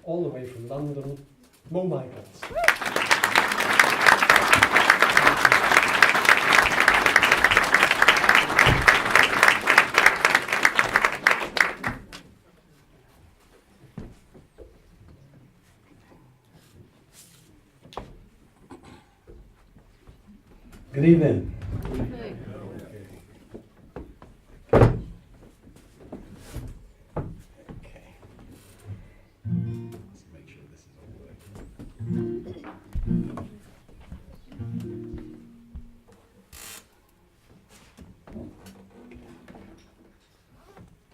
all the way from London, Mo Michaels. Good evening.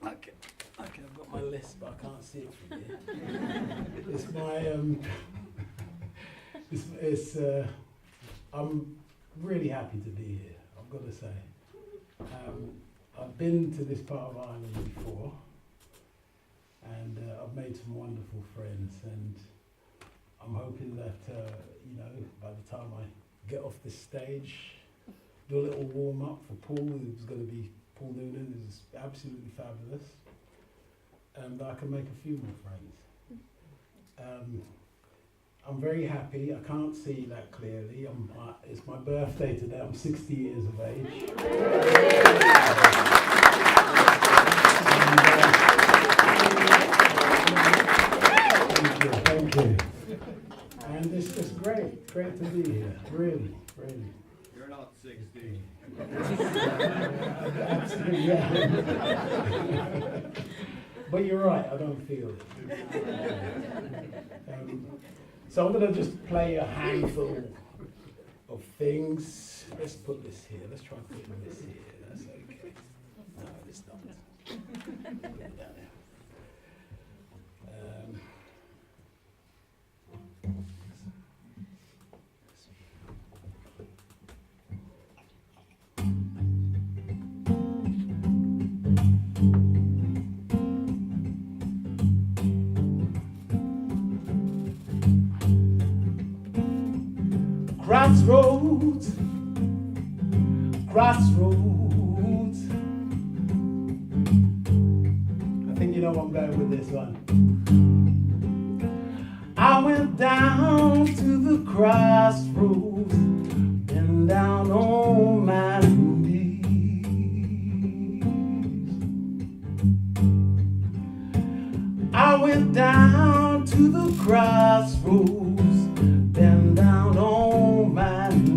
Okay, I've got my list, but I can't see it from here. It's my I'm really happy to be here, I've got to say. I've been to this part of Ireland before, and I've made some wonderful friends, and I'm hoping that, by the time I get off this stage, do a little warm-up for Paul, who's going to be, Paul Noonan, who's absolutely fabulous, and I can make a few more friends. I'm very happy. I can't see that clearly. It's my birthday today. I'm 60 years of age. Thank you. And it's just great to be here. Really. You're not 60. Absolutely, yeah. But you're right, I don't feel it. So I'm going to just play a handful of things. Let's put this here. Let's try and put this here. That's okay. No, it's not. Put it down there. Crossroads. I think you know where I'm going with this one. I went down to the crossroads and down on my knees. I went down to the crossroads, then down on my knees.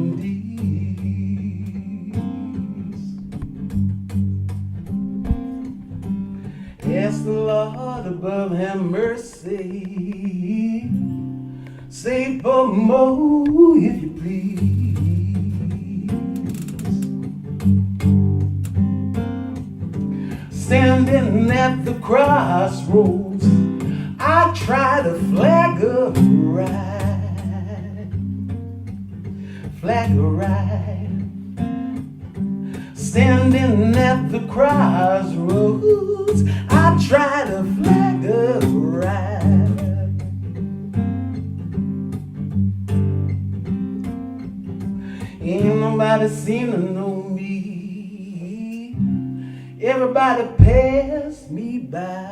Ask the Lord above, have mercy. Say for more if you please. Standing at the crossroads, I try to flag a ride. Standing at the crossroads, I try to flag a ride. Ain't nobody seem to know me. Everybody pass me by.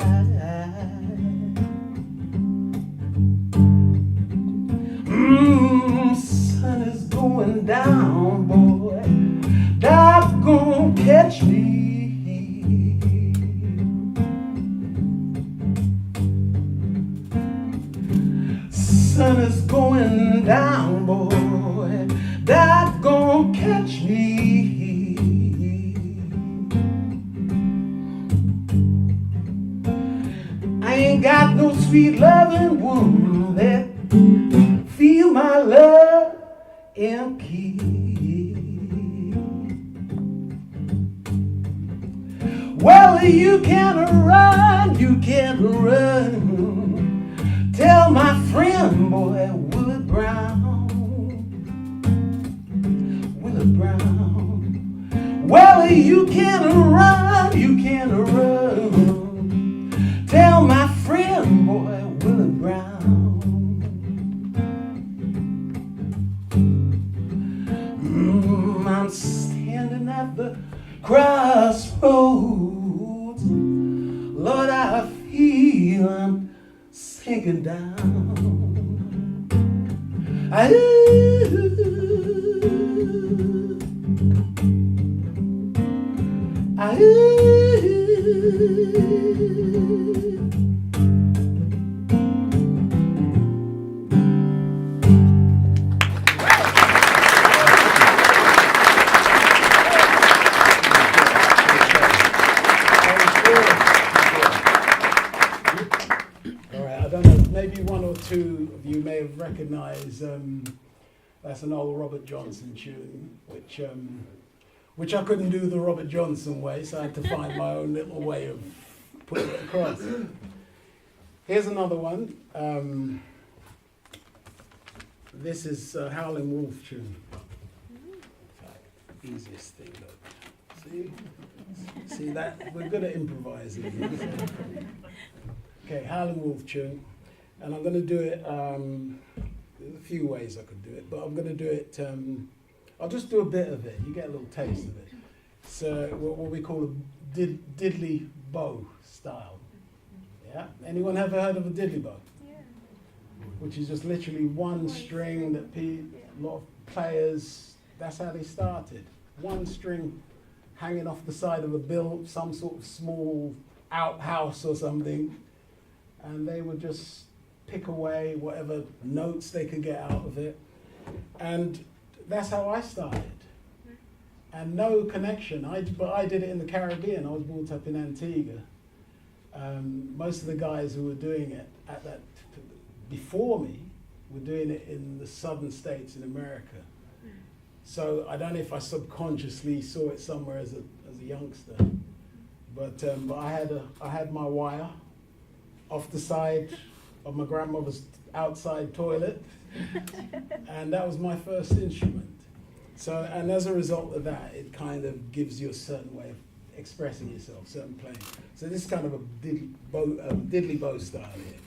Sun is going down, boy. Dark gon' catch me. Sun is going down, boy. Dark gon' catch me. I ain't got no sweet loving woman that feel my love and keep. Well, you can't run. Tell my friend, boy, Willard Brown. Well, you can't run. Tell my friend, boy, Willard Brown. I'm standing at the crossroads. Lord, I feel I'm standing sinking down. Maybe one or two of you may have recognised that's an old Robert Johnson tune, which I couldn't do the Robert Johnson way, so I had to find my own little way of putting it across. Here's another one. This is a Howling Wolf tune. Easiest thing, look. See that? We're good at improvising. Okay, Howling Wolf tune. And I'm going to do it, there's a few ways I could do it, but I'm going to do it, I'll just do a bit of it, you get a little taste of it. So what we call a diddly bow style. Yeah? Anyone ever heard of a diddly bow? Yeah. Which is just literally one string that a lot of players, that's how they started. One string hanging off the side of a bill, some sort of small outhouse or something, and they would just pick away whatever notes they could get out of it. And that's how I started. And no connection, but I did it in the Caribbean. I was brought up in Antigua. Most of the guys who were doing it before me were doing it in the southern states in America. So I don't know if I subconsciously saw it somewhere as a youngster. But I had my wire off the side of my grandmother's outside toilet, and that was my first instrument. So, and as a result of that, it kind of gives you a certain way of expressing yourself, certain playing. So this is kind of a diddly bow style here.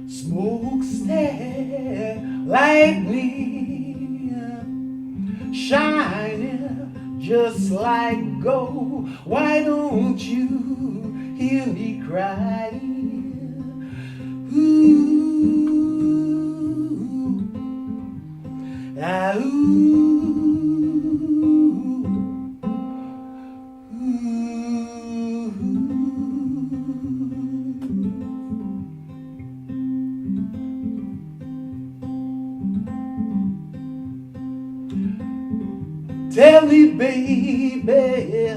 Smokestack lightning shining just like gold. Why don't you hear me crying? Ooh, ah, ooh. Tell me, baby,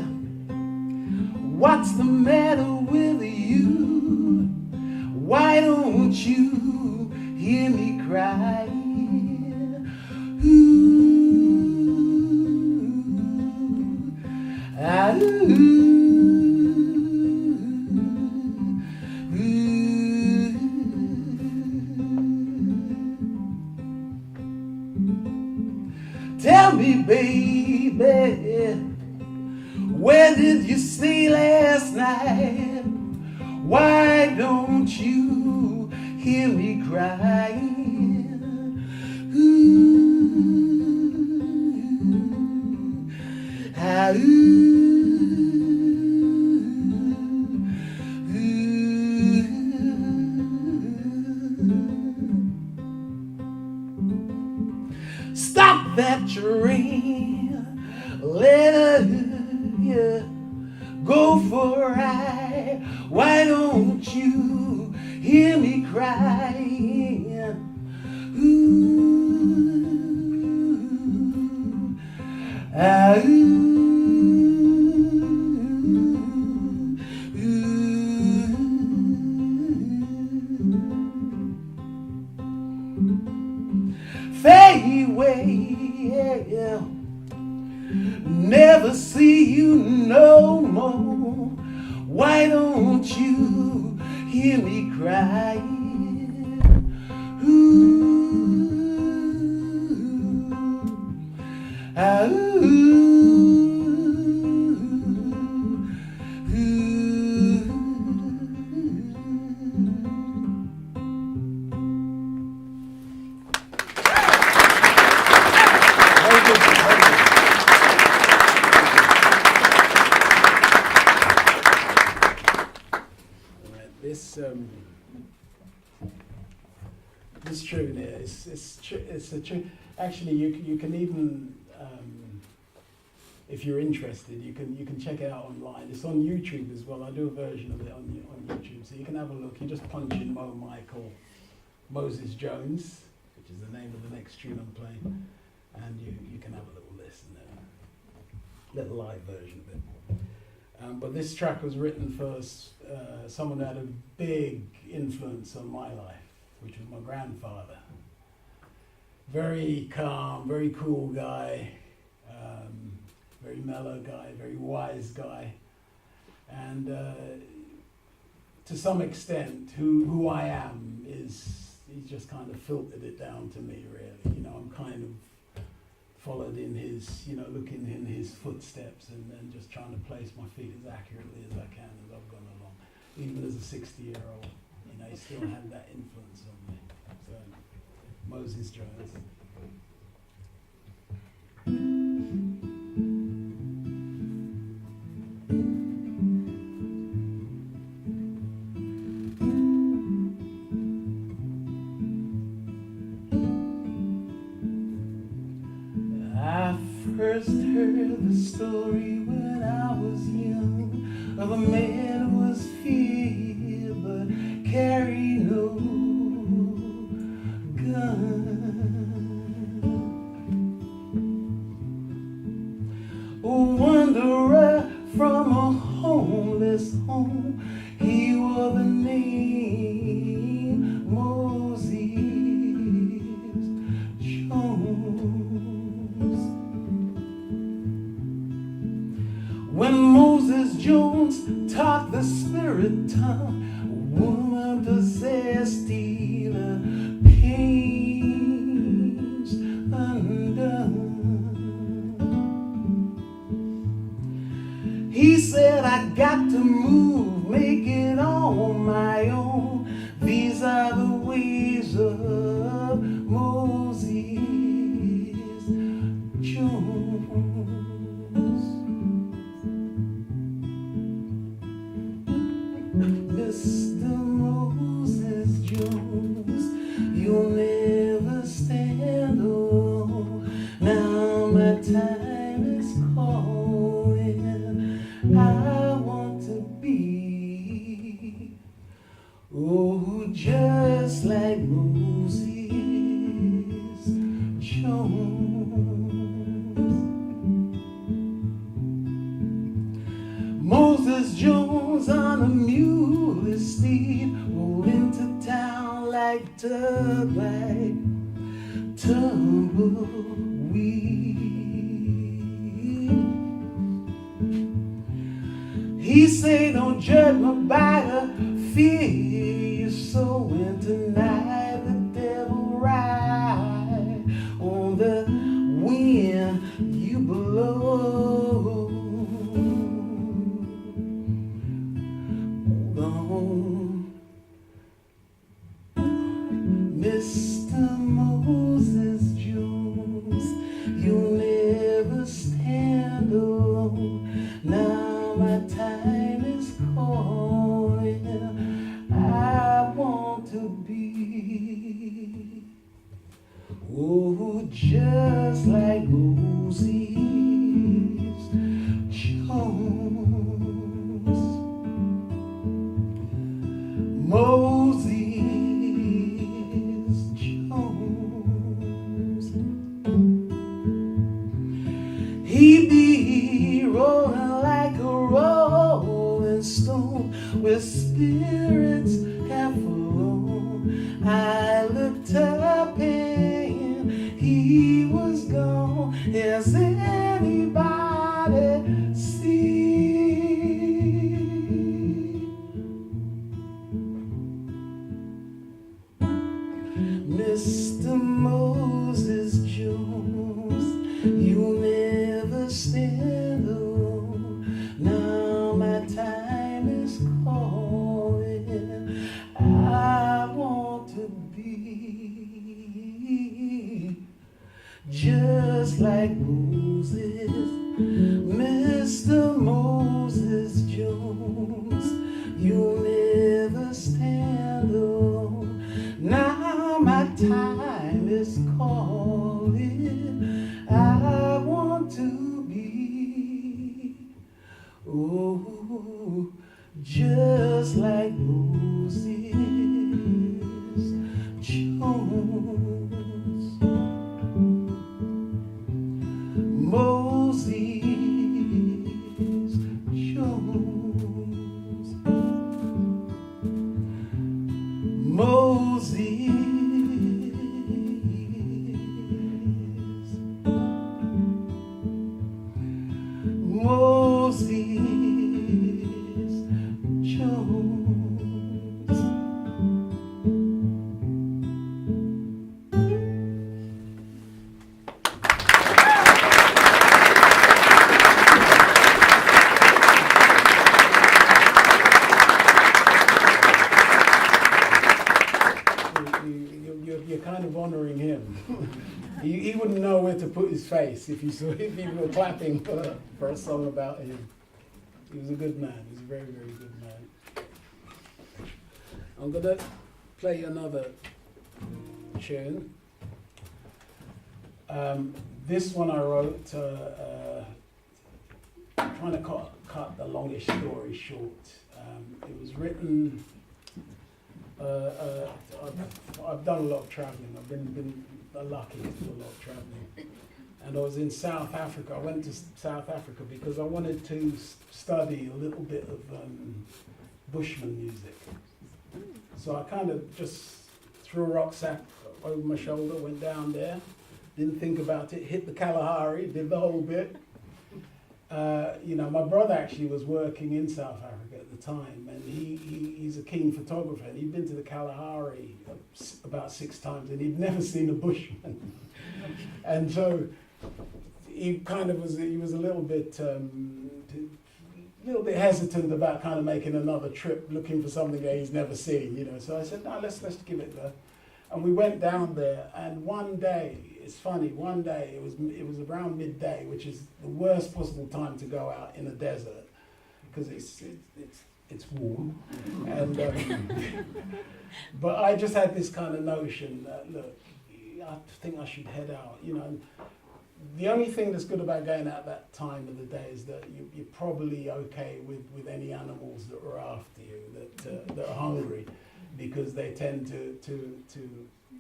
what's the matter with you? Why don't you hear me crying? Ooh, ah, ooh. Tell me, baby, where did you stay last night? Why don't you hear me crying? Ooh, ah, ooh. Stop that train, let her go for a ride. Why don't you hear me crying? Ooh, ah, ooh. Fade away, yeah. Never see you no more. Why don't you hear me crying? Ooh, ah, ooh. this tune here. It's a tune. Actually, you can even, if you're interested, you can check it out online. It's on YouTube as well. I do a version of it on YouTube, so you can have a look. You just punch in Mo Michael Moses Jones, which is the name of the next tune I'm playing, and you can have a little listen there, little live version of it. But this track was written for someone who had a big influence on my life, which was my grandfather. Very calm, very cool guy, very mellow guy, very wise guy, and to some extent, who I am is, he's just kind of filtered it down to me, really. You know, I'm kind of followed in his, looking in his footsteps and just trying to place my feet as accurately as I can as I've gone along. Even as a 60-year-old, he still had that influence on me. So, Moses Jones. I first heard the story when I was young of a man who was feared but carried no gun. A wanderer from a homeless home, he wore the name Moses Jones. When Moses Jones taught the spirit tongue, a woman possessed either pains undone. He said, I got to move, make it on my own. These are the ways of Moses Jones. Mr. Moses Jones, you'll never stand alone. Now my time is calling. I want to be, just like Moses Jones. Moses Jones on a mule steed rolled into town like tug-like tumbleweed. He say, don't judge me by the fear you sow, and tonight the devil ride on the wind you blow. Mr. Moses Jones, you'll never stand alone. Now my time is calling. I want to be, just like Moses Jones. Moses Jones, he be rolling like a rolling stone, where spirits have flown. I looked up and he was gone. Has anybody seen Mr. Moses Jones? You'll never stand alone. Now my time is calling. I want to be just like Moses, Mr. Moses Jones. You'll never stand is calling. I want to be, oh, just like Moses Jones. Moses Jones. Moses. Moses Jones. You're kind of honoring him. He wouldn't know where to put his face if you were clapping for a song about him. He was a good man. He was a very, very good man. I'm going to play another tune. This one I wrote trying to cut the longish story short. It was written. I've done a lot of travelling. I've been lucky to do a lot of travelling. And I was in South Africa. I went to South Africa because I wanted to study a little bit of Bushman music. So I kind of just threw a rucksack over my shoulder, went down there, didn't think about it, hit the Kalahari, did the whole bit. My brother actually was working in South Africa at the time, and he's a keen photographer, and he'd been to the Kalahari about 6 times, and he'd never seen a Bushman. And so he was a little bit hesitant about kind of making another trip, looking for something that he's never seen, So I said, no, let's give it a go. And we went down there, and one day, it's funny, one day, it was around midday, which is the worst possible time to go out in a desert, because it's warm. And but I just had this kind of notion that, look, I think I should head out, The only thing that's good about going out that time of the day is that you're probably okay with any animals that are after you, that are hungry, because they tend to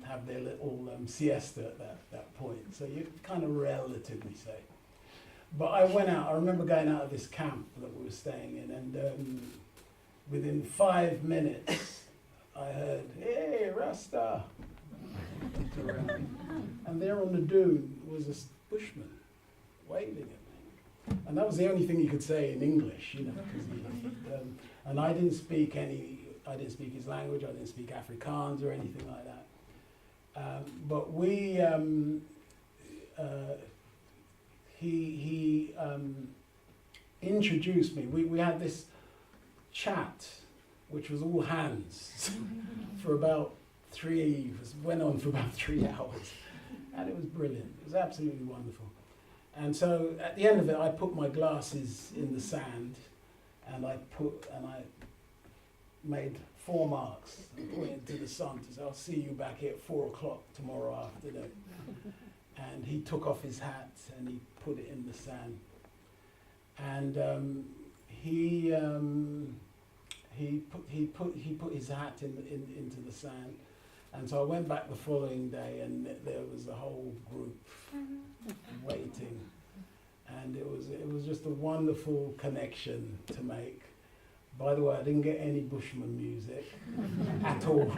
have their little siesta at that point. So you're kind of relatively safe. But I went out. I remember going out of this camp that we were staying in, and within 5 minutes, I heard, "Hey, Rasta!" And there on the dune was a Bushman waving at me. And that was the only thing he could say in English, and I didn't speak his language, I didn't speak Afrikaans or anything like that. But he introduced me. We had this chat, which was all hands, went on for about 3 hours. And it was brilliant. It was absolutely wonderful. And so at the end of it, I put my glasses in the sand, and I made 4 marks and pointed to the sun to say, "I'll see you back here at 4 o'clock tomorrow afternoon." And he took off his hat and he put it in the sand. And he put his hat into the sand. And so I went back the following day, and there was a whole group waiting, and it was just a wonderful connection to make. By the way, I didn't get any Bushman music at all,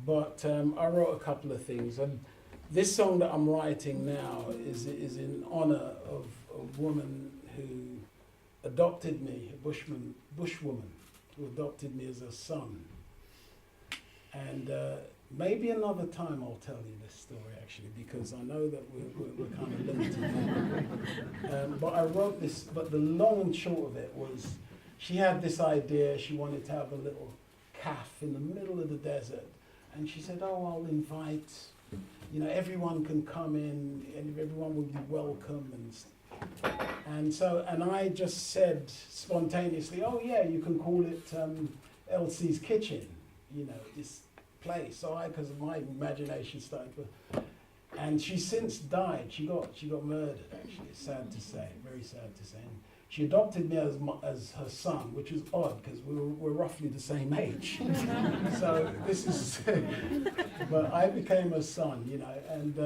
but I wrote a couple of things. And this song that I'm writing now is in honor of a woman who adopted me, a bushwoman who adopted me as her son. And maybe another time I'll tell you this story, actually, because I know that we're kind of limited. But I wrote this, but the long and short of it was, she had this idea, she wanted to have a little cafe in the middle of the desert. And she said, "Oh, I'll invite, everyone can come in, and everyone will be welcome." And I just said spontaneously, "Oh yeah, you can call it Elsie's Kitchen." place. So because my imagination started to, and she's since died. She got murdered. Actually, it's sad to say, very sad to say. And she adopted me as her son, which is odd because we're roughly the same age. So this is, but I became her son, you know, and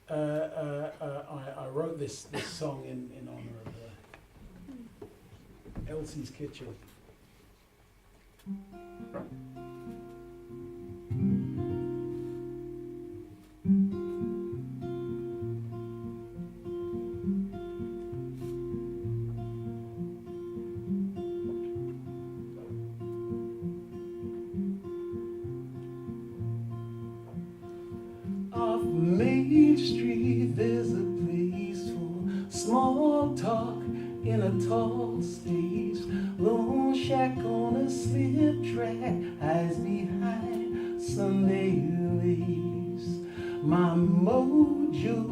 I wrote this song in honor of Elsie's Kitchen. Off Main Street, there's a place for small talk in a tall space. Lone shack on a slip track, eyes behind Sunday lace. My mojo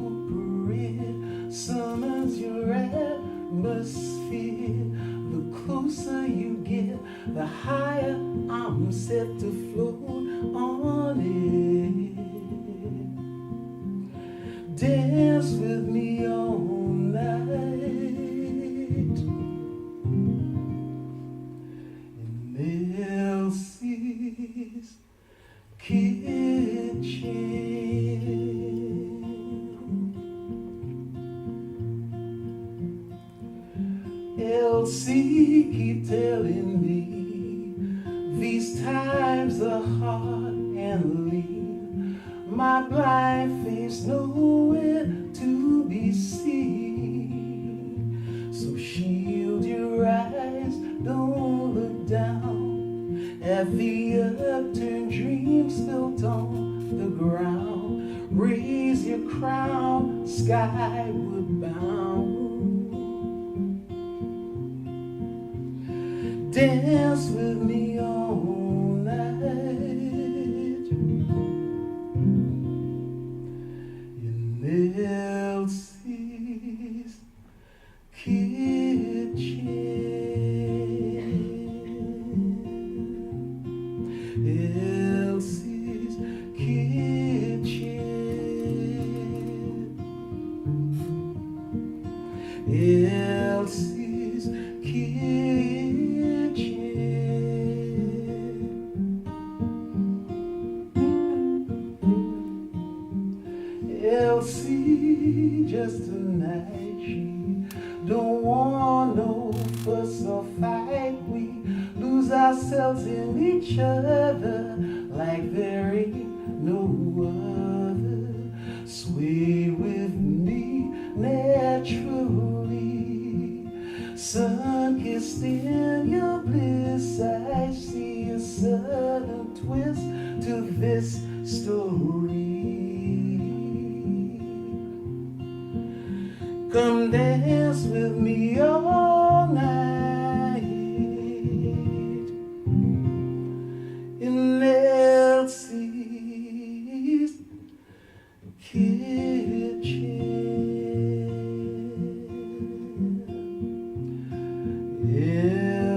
parade summons your atmosphere. The closer you get, the higher I'm set to float on it. Dance with me all night in Elsie's kitchen. Elsie, keep telling me these times are hard and lean. My blind face nowhere to be seen. So shield your eyes, don't look down at the upturned dreams built on the ground. Raise your crown, skyward bound. Dance with me all night in Elsie's kitchen. Elsie's kitchen. Elsie's kitchen. Elsie, just tonight, she don't want no fuss or fight. We lose ourselves in each other like there ain't no other. Sway with me naturally, sun-kissed in your bliss. I see a sudden twist to this story. Come dance with me all night in Elsie's kitchen.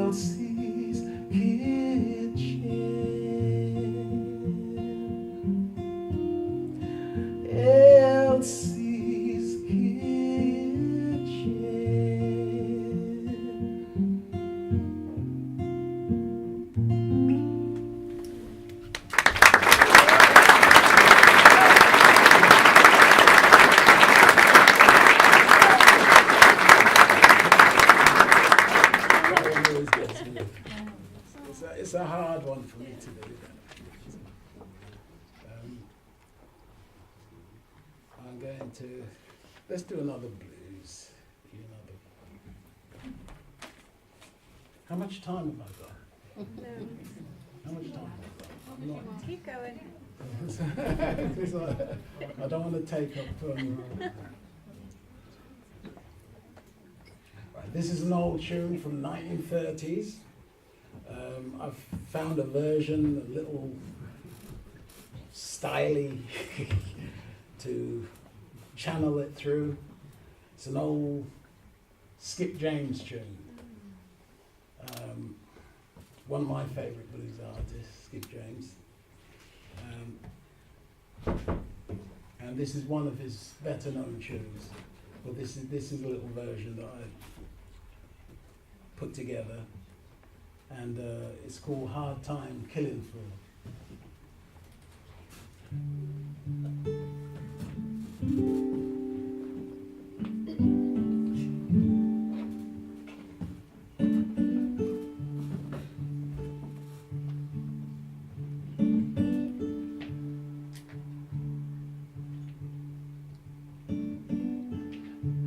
Elsie's kitchen. Elsie's it's a hard one for me to do. I'm going to, let's do another blues. How much time have I got? How much time have I got? Keep going. Because I don't want to take up. Right, this is an old tune from 1930s. I've found a version, a little styly, to channel it through. It's an old Skip James tune. One of my favourite blues artists, Skip James. And this is one of his better known tunes. But this is a little version that I put together, and it's called Hard Time Killing Floor.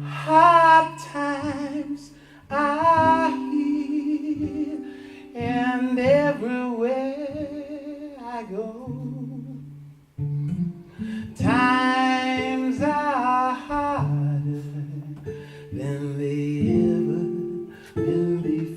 Hard times are here, and everywhere I go, times are harder than they ever been before.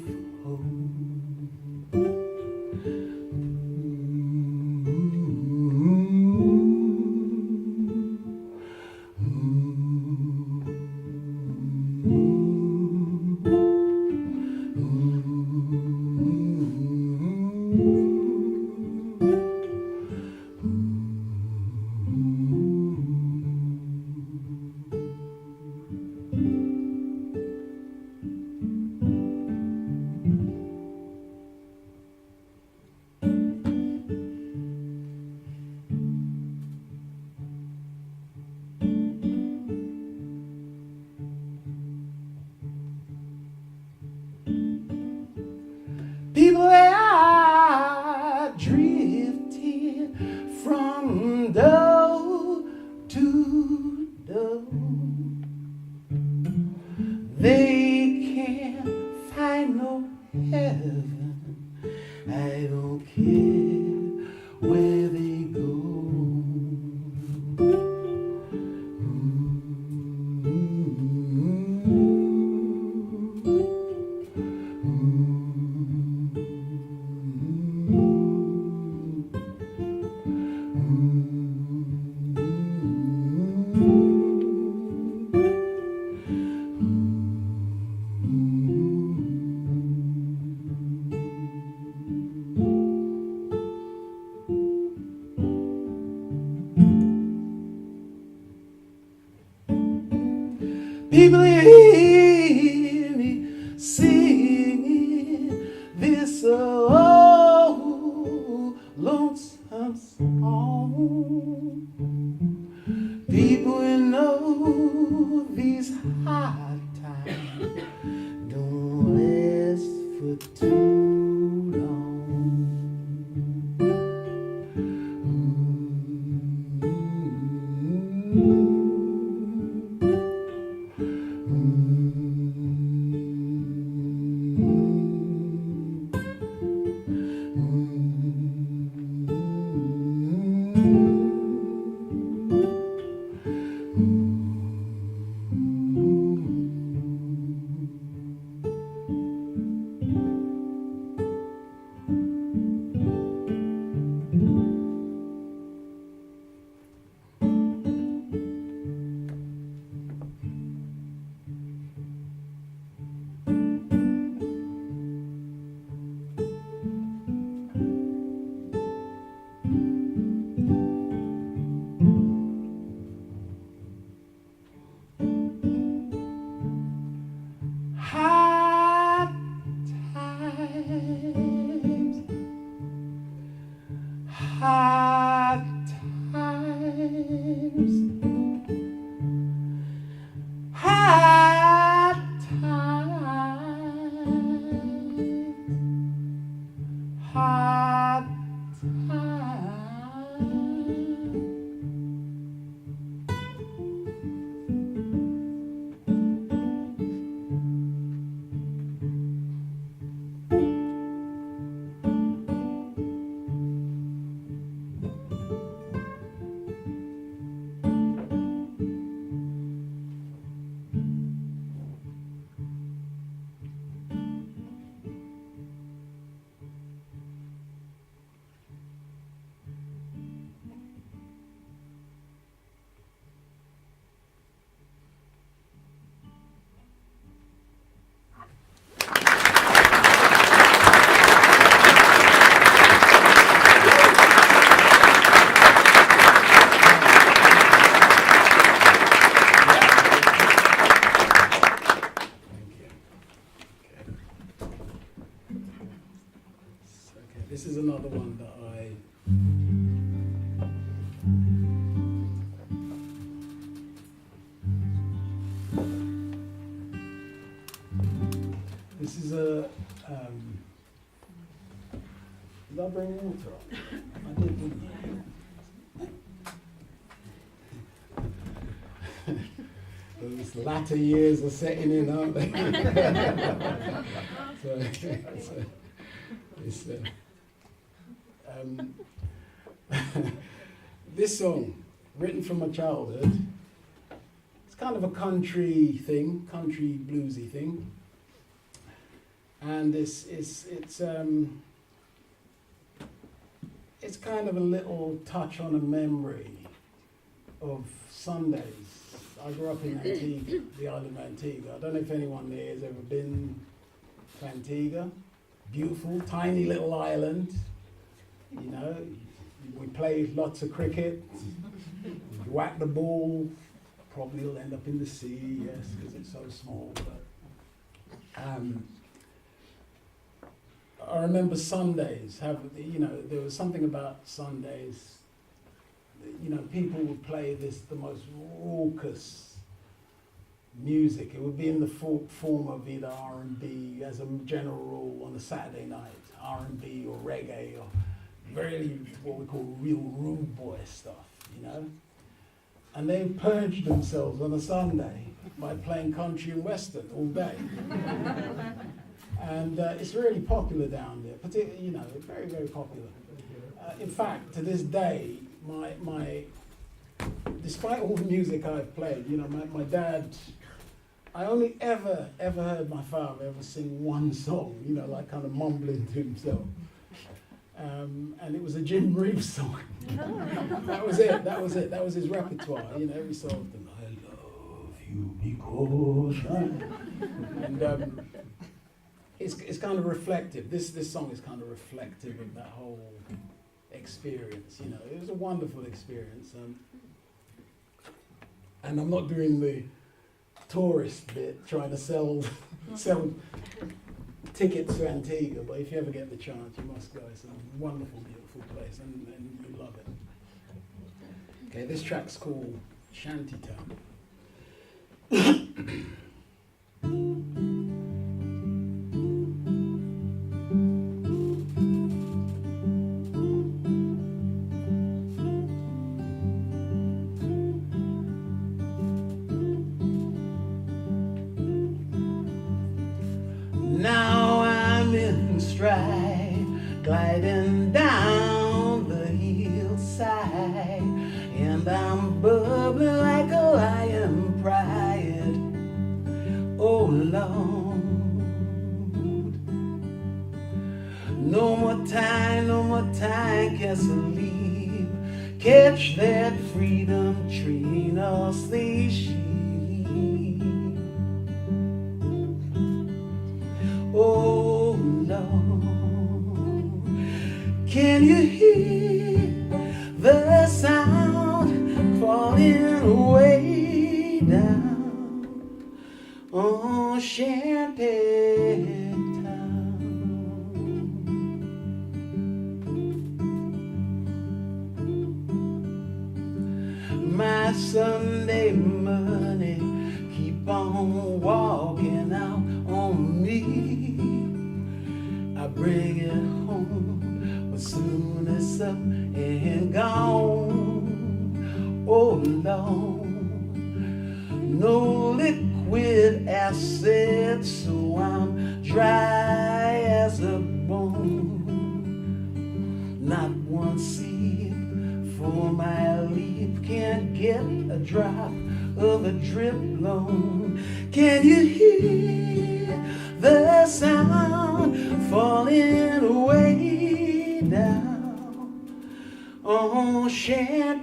People are drifting from door to door. They can't find no heaven. I don't care where they go. People hear me singing this old lonesome song. People know these hard times don't last for too long. Hard times, hard times, hard times, hard times. This is a. Did I bring water up? I did, didn't I? Those latter years are setting in, aren't they? This song, written from my childhood, it's kind of a country thing, country bluesy thing, and it's kind of a little touch on a memory of Sundays. I grew up in Antigua, the island of Antigua. I don't know if anyone there has ever been to Antigua. Beautiful, tiny little island. You know, we play lots of cricket. You whack the ball, probably it'll end up in the sea, yes, because it's so small. But I remember Sundays. There was something about Sundays. You know, people would play the most raucous music. It would be in the form of either R&B, as a general rule, on a Saturday night, R&B or reggae, or really what we call real rude boy stuff, you know. And they purged themselves on a Sunday by playing country and western all day. And it's really popular down there, particularly, you know, very, very popular. In fact, to this day, despite all the music I've played, you know, my dad, I only ever heard my father ever sing one song, you know, like kind of mumbling to himself. And it was a Jim Reeves song. That was it. That was his repertoire, you know, every so often. I love you because I... And it's kind of reflective. This song is kind of reflective of that whole experience, you know. It was a wonderful experience. And I'm not doing the tourist bit, trying to sell tickets to Antigua, but if you ever get the chance, you must go. It's a wonderful, beautiful place, and you love it. Okay, this track's called Shantytown. Now I'm in stride, gliding down the hillside, and I'm bubbling like a lion pride. Oh Lord, no more time, can't sleep. Catch that freedom train or stay sheep. Oh Lord, can you hear the sound falling way down on Shantytown? My Sunday money keep on walking out on me. I bring it home, but soon it's up and gone. Oh Lord, no liquid acid, so I'm dry as a bone. Not one sip for my leaf, can't get a drop of a drip loan. Can you hear the sound falling way down on Shantytown?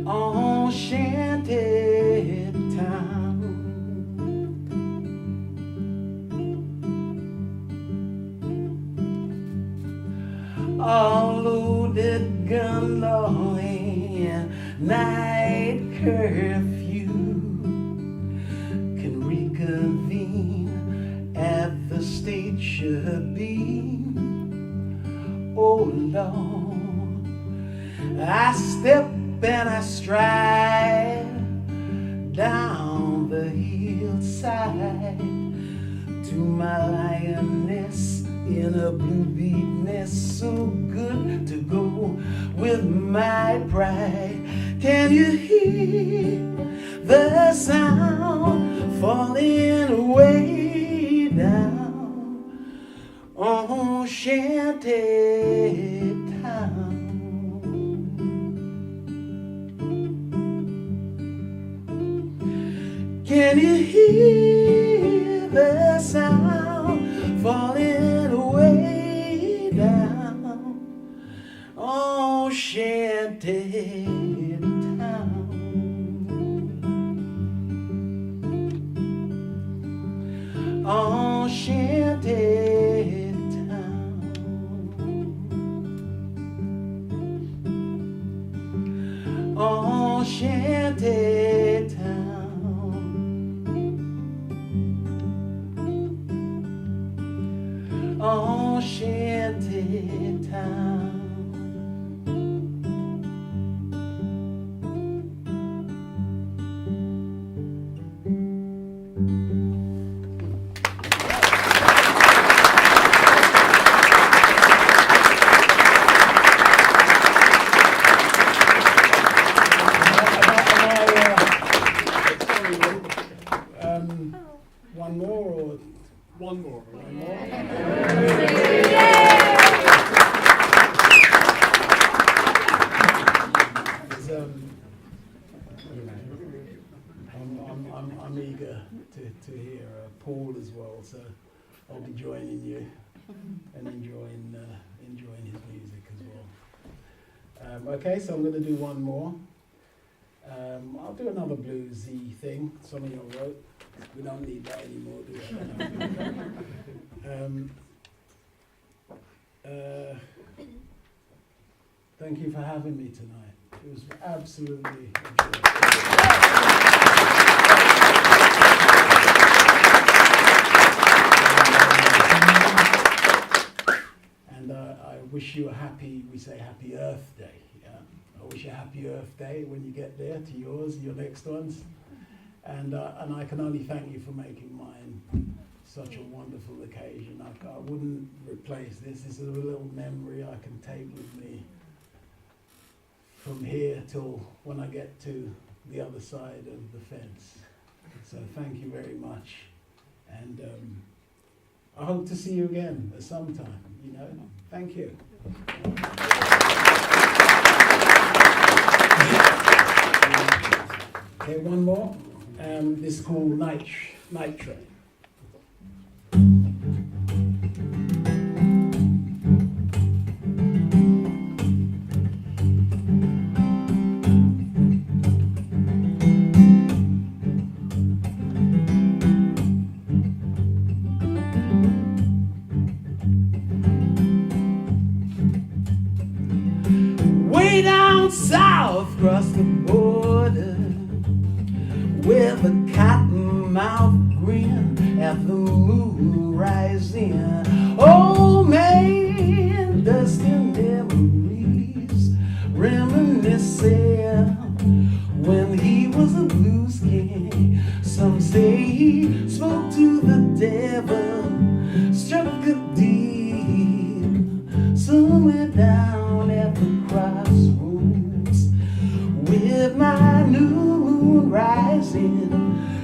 On Shantytown. All loaded gun law and night curfew can reconvene it should be. Oh Lord, I step and I stride down the hillside to my lioness in a blue bead nest, so good to go with my pride. Can you hear the sound falling way down on Shanty Town? Can you hear the sound falling way down on Shanty Town? On Shanty Town. On Shanty Town. On Shanty Town. One more or One more. one more? I'm eager to hear Paul as well, so I'll be joining you and enjoying his music as well. Okay, so I'm going to do one more. I'll do another bluesy thing. Some of you wrote. We don't need that anymore, do we? Thank you for having me tonight. It was absolutely enjoyable. And I wish you a happy, we say Happy Earth Day. Yeah? I wish you a Happy Earth Day when you get there to yours, your next ones. And I can only thank you for making mine such a wonderful occasion. I wouldn't replace this. This is a little memory I can take with me from here till when I get to the other side of the fence. So thank you very much. And I hope to see you again at some time, you know. Thank you. Okay, one more. This is called Night Train. Way down south across the border, with a cottonmouth grin at the moon rising. Old man, dusty memories, reminiscing when he was a blues king. Some say he spoke to the devil, struck a deal somewhere down at the crossroads with my new rising,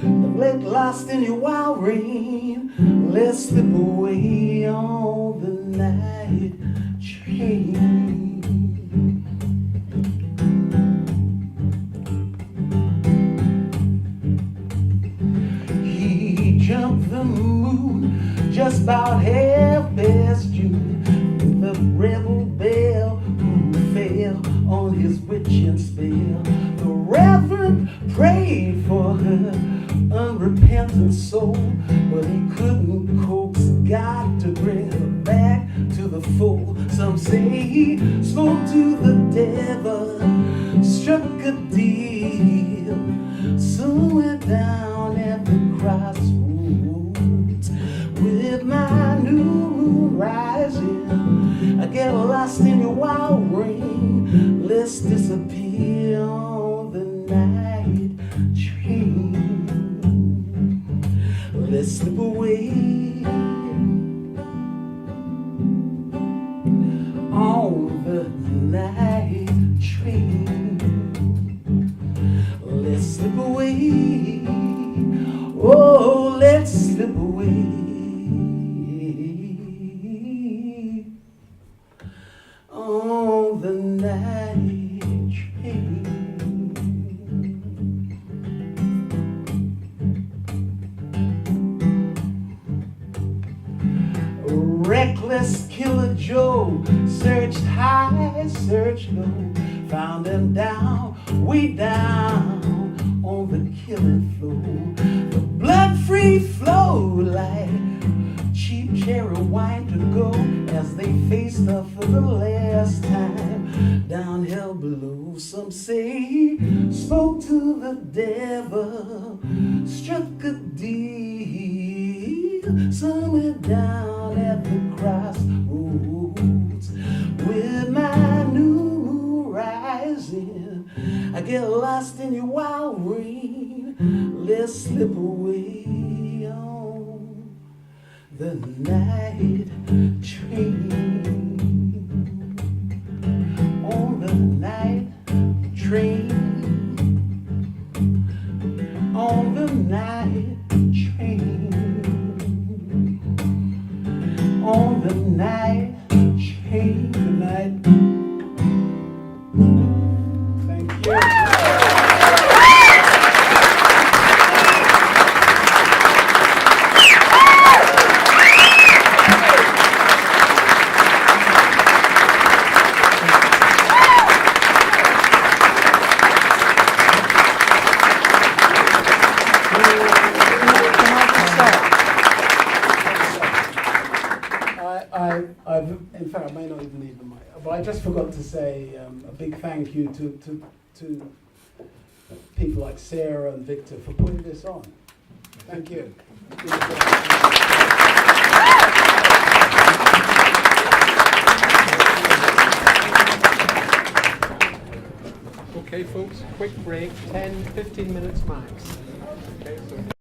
the lake lost in your wild rain. Let's slip away on the night train. He jumped the moon just about half past June, the rebel belle who fell on his witching spell. The Reverend prayed for her unrepentant soul, but he couldn't coax God to bring her back to the fold. Some say he spoke to the devil, struck a deal somewhere down at the crossroads with my new rising. I get lost in your wild rain. Let's disappear on the night train. Let's slip away on the night train. Let's slip away. Oh, let's slip away on the night train. Reckless killer Joe searched high, searched low, found him down, way down on the killing floor. The blood-free flow like cheap cherry wine to go as they faced up for the last time down hell below. Some say he spoke to the devil, struck a deal somewhere down at the crossroads. With my new moon rising, I get lost in your wild rain. Let's slip away on the night train. On the night train. On the night train. On the night train. Good night. Thank you. In fact, I may not even need the mic, but I just forgot to say a big thank you to people like Sarah and Victor for putting this on. Thank you. Okay, folks, quick break, 10, 15 minutes max. Okay, so